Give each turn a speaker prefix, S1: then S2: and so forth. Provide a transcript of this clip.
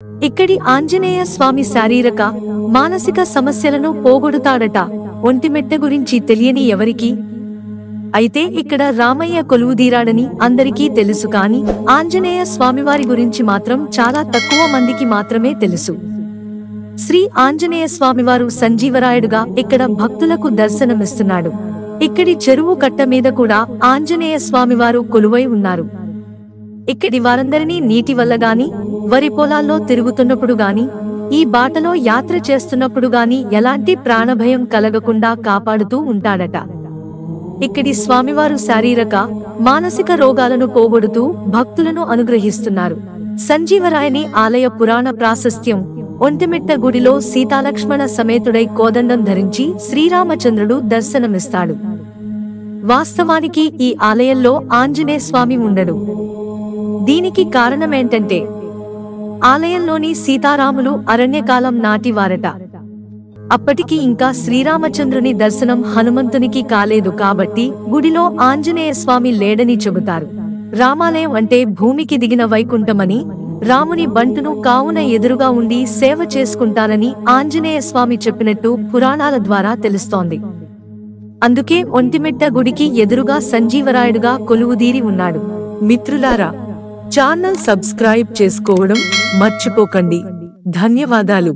S1: ఇక్కడి ఆంజనేయ స్వామి శారీరక మానసిక సమస్యలను పోగొడుతాడట. ఒంటిమెట్ట గురించి తెలియని ఎవరికి? అయితే ఇక్కడ రామయ్య కొలువుదీరాడని అందరికీ తెలుసు, కాని ఆంజనేయ స్వామివారి గురించి మాత్రం చాలా తక్కువ మందికి మాత్రమే తెలుసు. శ్రీ ఆంజనేయ స్వామివారు సంజీవరాయుడుగా ఇక్కడ భక్తులకు దర్శనమిస్తున్నాడు. ఇక్కడి చెరువు కట్ట మీద కూడా ఆంజనేయ స్వామివారు కొలువై ఉన్నారు. ఇక్కడి వారందరినీ నీటి వల్ల గాని, వరి పొలాల్లో తిరుగుతున్నప్పుడు గాని, ఈ బాటలో యాత్ర చేస్తున్నప్పుడు గాని ఎలాంటి ప్రాణభయం కలగకుండా కాపాడుతూ ఉంటాడట. ఇక్కడి స్వామివారు శారీరక మానసిక రోగాలను పోగొడుతూ భక్తులను అనుగ్రహిస్తున్నారు. సంజీవరాయని ఆలయ పురాణ ప్రాశస్త్యం: ఒంటిమిట్ట గుడిలో సీతాలక్ష్మణ సమేతుడై కోదండం ధరించి శ్రీరామచంద్రుడు దర్శనమిస్తాడు. వాస్తవానికి ఈ ఆలయంలో ఆంజనేయ స్వామి ఉండడు. దీనికి కారణమేంటంటే, ఆలయంలోని సీతారాములు అరణ్యకాలం నాటి వారట. అప్పటికి ఇంకా శ్రీరామచంద్రుని దర్శనం హనుమంతునికి కాలేదు కాబట్టి గుడిలో ఆంజనేయ స్వామి లేడని చెబుతారు. రామాలయం అంటే భూమికి దిగిన వైకుంఠమని, రాముని బంటును కావున ఎదురుగా ఉండి సేవ చేసుకుంటానని ఆంజనేయ స్వామి చెప్పినట్టు పురాణాల ద్వారా తెలుస్తోంది. అందుకే ఒంటిమిట్ట గుడికి ఎదురుగా సంజీవరాయుడుగా కొలువుదీరి ఉన్నాడు. మిత్రులారా, ఛానల్ సబ్స్క్రైబ్ చేసుకోవడం మర్చిపోకండి. ధన్యవాదాలు.